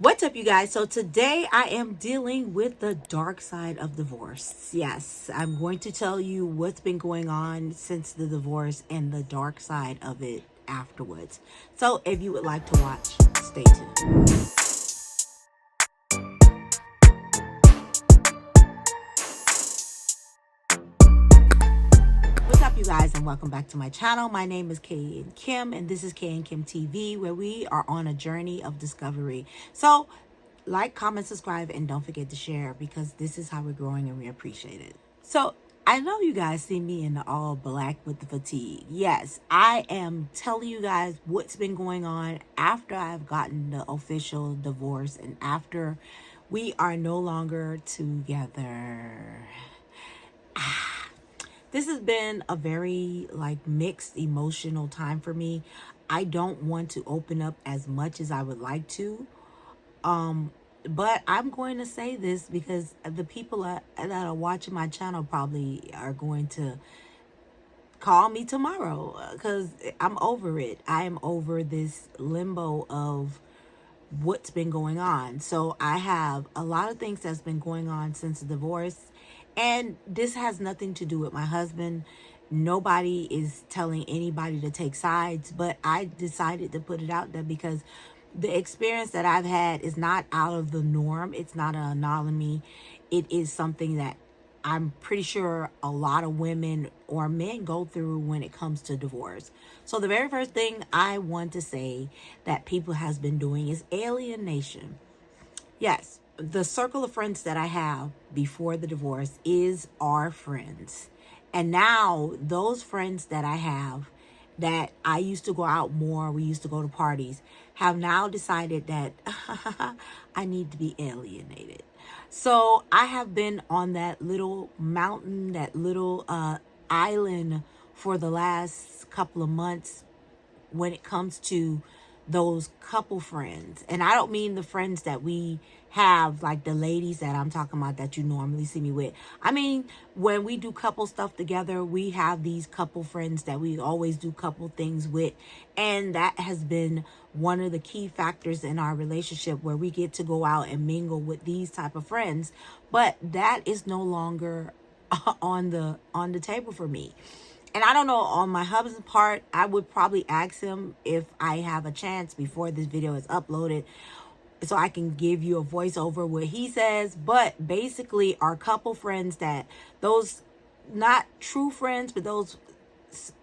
What's up, you guys? So today I am dealing with the dark side of divorce. Yes, I'm going to tell you what's been going on since the divorce and the dark side of it afterwards. So if you would like to watch, stay tuned. What's up, you guys, and welcome back to my channel. My name is Kay and Kim, and this is Kay and Kim TV, where we are on a journey of discovery. So like, comment, subscribe, and don't forget to share, because this is how we're growing and we appreciate it. So I know you guys see me in the all black with the fatigue. Yes, I am telling you guys what's been going on after I've gotten the official divorce and after we are no longer together. This has been a very mixed emotional time for me. I don't want to open up as much as I would like to. But I'm going to say this because the people that are watching my channel probably are going to call me tomorrow, because I'm over it. I am over this limbo of what's been going on. So I have a lot of things that's been going on since the divorce, and this has nothing to do with my husband. Nobody is telling anybody to take sides, but I decided to put it out there because the experience that I've had is not out of the norm. It's not an anomaly. It is something that I'm pretty sure a lot of women or men go through when it comes to divorce. So the very first thing I want to say that people has been doing is alienation. Yes, the circle of friends that I have before the divorce is our friends. And now those friends that I have that I used to go out more, we used to go to parties, have now decided that I need to be alienated. So I have been on that little mountain, that little island for the last couple of months when it comes to those couple friends. And I don't mean the friends that we have, like the ladies that I'm talking about that you normally see me with. I mean, when we do couple stuff together, we have these couple friends that we always do couple things with. And that has been one of the key factors in our relationship, where we get to go out and mingle with these type of friends. But that is no longer on the table for me. And I don't know, on my husband's part, I would probably ask him if I have a chance before this video is uploaded, so I can give you a voiceover what he says. But basically, our couple friends, that those not true friends, but those,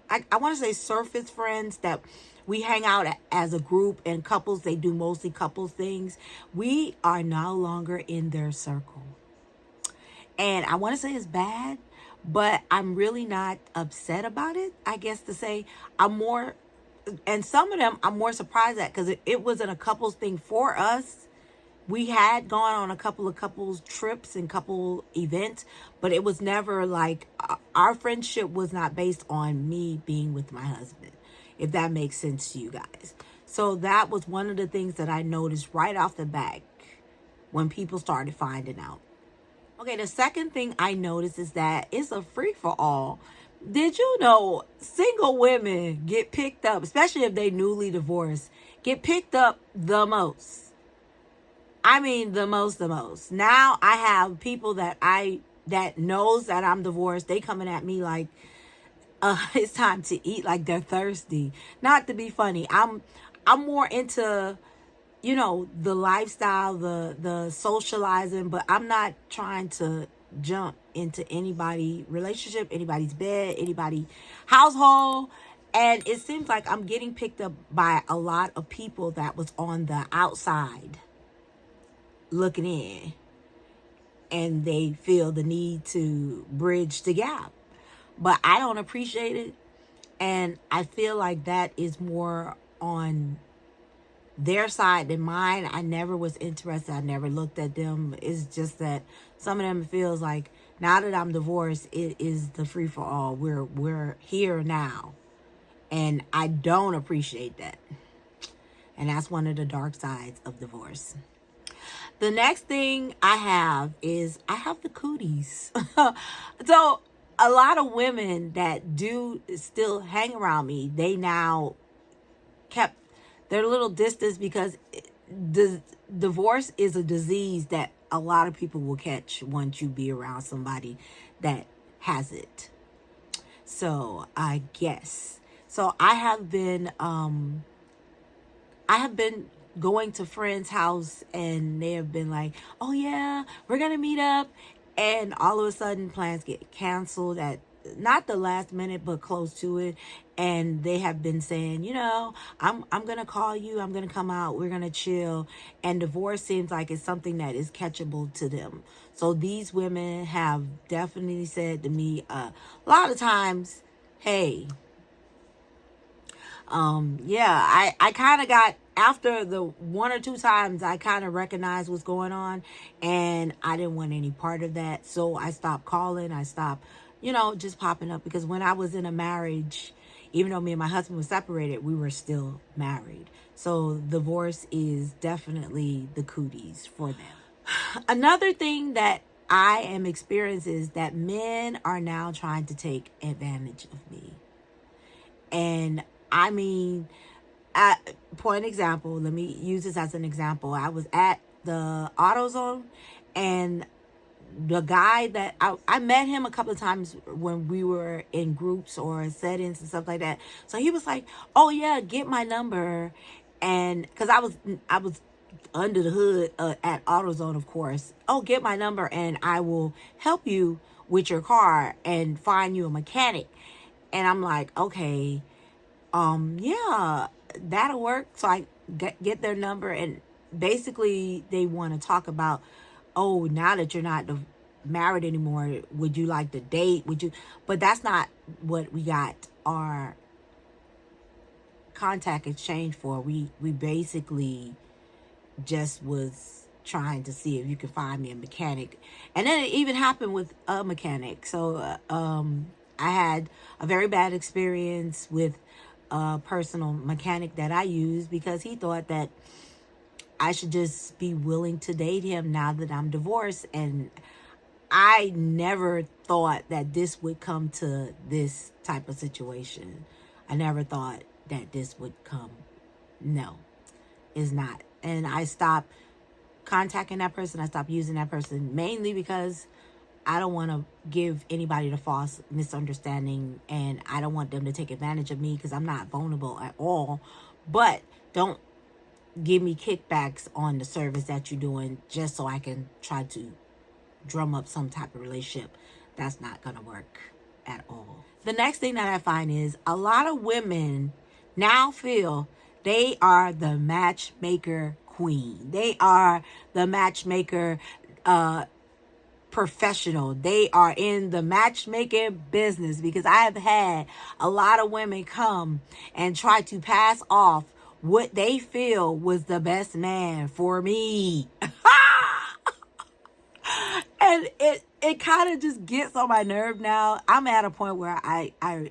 I want to say surface friends that we hang out as a group, and couples, they do mostly couples things. We are no longer in their circle. And I want to say it's bad, but I'm really not upset about it, I guess to say. I'm more, and some of them I'm more surprised at, because it wasn't a couples thing for us. We had gone on a couple of couples trips and couple events, but it was never like, our friendship was not based on me being with my husband, if that makes sense to you guys. So that was one of the things that I noticed right off the bat when people started finding out. Okay, the second thing I noticed is that it's a free-for-all. Did you know single women get picked up, especially if they newly divorced, get picked up the most? I mean, the most. Now I have people that knows that I'm divorced. They coming at me like, it's time to eat, like they're thirsty. Not to be funny. I'm more into, the lifestyle, the socializing, but I'm not trying to jump into anybody relationship, anybody's bed, anybody household. And it seems like I'm getting picked up by a lot of people that was on the outside looking in, and they feel the need to bridge the gap. But I don't appreciate it. And I feel like that is more on their side than mine. I never was interested. I never looked at them. It's just that some of them feels like, now that I'm divorced, it is the free for all. We're here now. And I don't appreciate that. And that's one of the dark sides of divorce. The next thing I have is I have the cooties. So a lot of women that do still hang around me, they now kept their little distance, because Divorce is a disease that a lot of people will catch once you be around somebody that has it. So I guess. So I have been going to friends' house and they have been like, "Oh yeah, we're gonna meet up," and all of a sudden plans get canceled at not the last minute but close to it, and they have been saying, I'm gonna call you, I'm gonna come out, we're gonna chill, and divorce seems like it's something that is catchable to them. So these women have definitely said to me a lot of times, "Hey, yeah, I kind of got, after the one or two times I kind of recognized what's going on, and I didn't want any part of that. So I stopped calling. I stopped, just popping up, because when I was in a marriage, even though me and my husband were separated, we were still married. So divorce is definitely the cooties for them. Another thing that I am experiencing is that men are now trying to take advantage of me. And I mean, point example, let me use this as an example. I was at the AutoZone, and the guy that I met him a couple of times when we were in groups or settings and stuff like that. So he was like, "Oh yeah, get my number," and because I was under the hood at AutoZone, of course. "Oh, get my number, and I will help you with your car and find you a mechanic." And I'm like, "Okay, yeah, that'll work." So I get their number, and basically they want to talk about, "Oh, now that you're not married anymore, would you like to date? Would you?" But that's not what we got our contact exchange for. We basically just was trying to see if you could find me a mechanic, and then it even happened with a mechanic. So I had a very bad experience with a personal mechanic that I use, because he thought that I should just be willing to date him now that I'm divorced, and I never thought that this would come to this type of situation. I never thought that this would come. No, it's not. And I stopped contacting that person. I stopped using that person, mainly because I don't want to give anybody the false misunderstanding, and I don't want them to take advantage of me, because I'm not vulnerable at all. But don't give me kickbacks on the service that you're doing just so I can try to drum up some type of relationship. That's not going to work at all. The next thing that I find is a lot of women now feel they are the matchmaker queen. They are the matchmaker professional. They are in the matchmaking business, because I have had a lot of women come and try to pass off what they feel was the best man for me. And it kind of just gets on my nerve now. I'm at a point where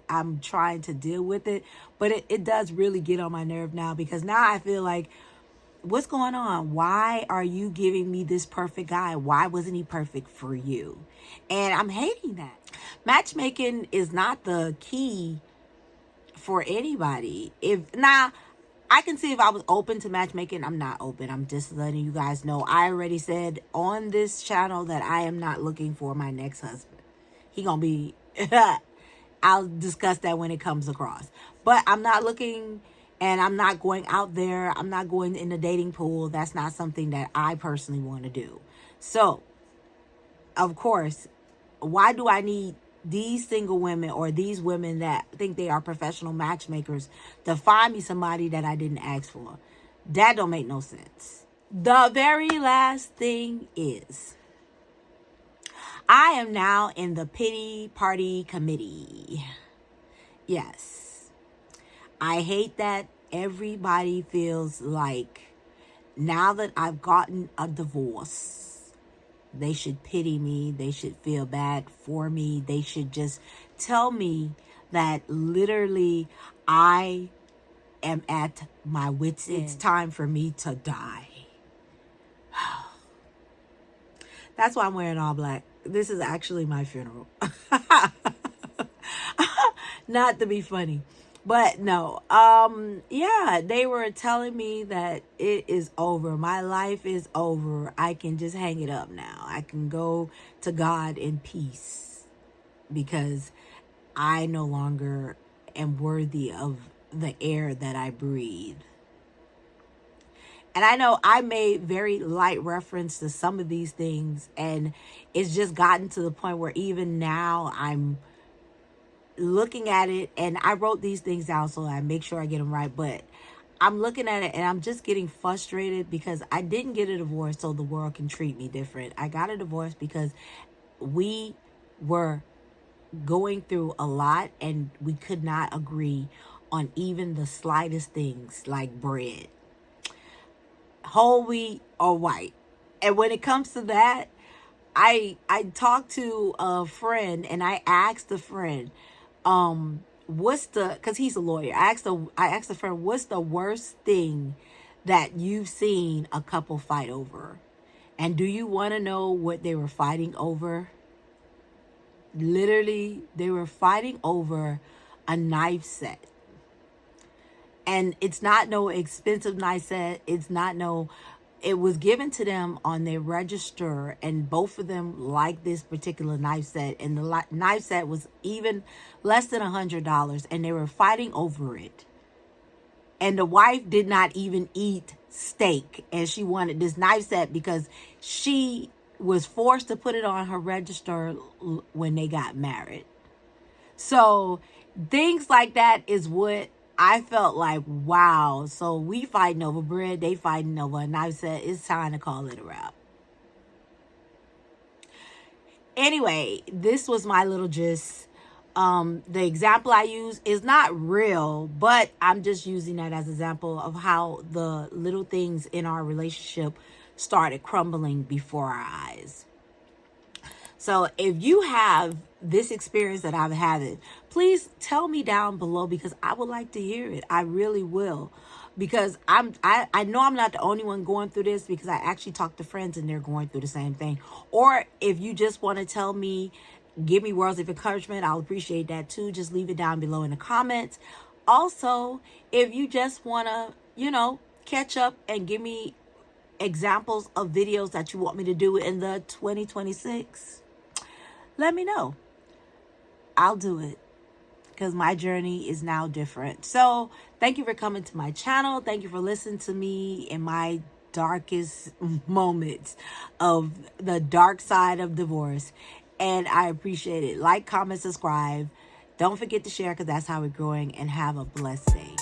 I'm trying to deal with it, but it does really get on my nerve now, because now I feel like, what's going on? Why are you giving me this perfect guy? Why wasn't he perfect for you? And I'm hating that. Matchmaking is not the key for anybody. If now, I can see if I was open to matchmaking. I'm not open. I'm just letting you guys know. I already said on this channel that I am not looking for my next husband. He gonna be I'll discuss that when it comes across. But I'm not looking, and I'm not going out there. I'm not going in the dating pool. That's not something that I personally want to do. So, of course, why do I need these single women, or these women that think they are professional matchmakers, to find me somebody that I didn't ask for? That don't make no sense. The very last thing is, I am now in the pity party committee. Yes. I hate that everybody feels like now that I've gotten a divorce, they should pity me. They should feel bad for me. They should just tell me that literally I am at my wits' end. It's time for me to die. That's why I'm wearing all black. This is actually my funeral. Not to be funny. But no, yeah, they were telling me that it is over. My life is over. I can just hang it up now. I can go to God in peace because I no longer am worthy of the air that I breathe. And I know I made very light reference to some of these things, and it's just gotten to the point where even now I'm looking at it, and I wrote these things down so I make sure I get them right, but I'm looking at it and I'm just getting frustrated because I didn't get a divorce so the world can treat me different. I got a divorce because we were going through a lot and we could not agree on even the slightest things like bread, whole wheat or white. And when it comes to that, I talked to a friend and I asked a friend, what's the, because he's a lawyer. I asked a friend, what's the worst thing that you've seen a couple fight over? And do you want to know what they were fighting over? Literally, they were fighting over a knife set. And it's not no expensive knife set. It was given to them on their register, and both of them liked this particular knife set. And the knife set was even less than $100, and they were fighting over it. And the wife did not even eat steak, and she wanted this knife set because she was forced to put it on her register when they got married. So things like that is what I felt like, wow. So we fighting over bread, they fighting over a knife set. It's time to call it a wrap. Anyway, this was my little gist. The example I use is not real, but I'm just using that as an example of how the little things in our relationship started crumbling before our eyes. So if you have this experience that I've had, please tell me down below because I would like to hear it. I really will. Because I know I'm not the only one going through this, because I actually talk to friends and they're going through the same thing. Or if you just want to tell me, give me words of encouragement, I'll appreciate that too. Just leave it down below in the comments. Also, if you just want to, catch up and give me examples of videos that you want me to do in the 2026, let me know. I'll do it because my journey is now different. So thank you for coming to my channel. Thank you for listening to me in my darkest moments of the dark side of divorce. And I appreciate it. Like, comment, subscribe. Don't forget to share because that's how we're growing. And have a blessed day.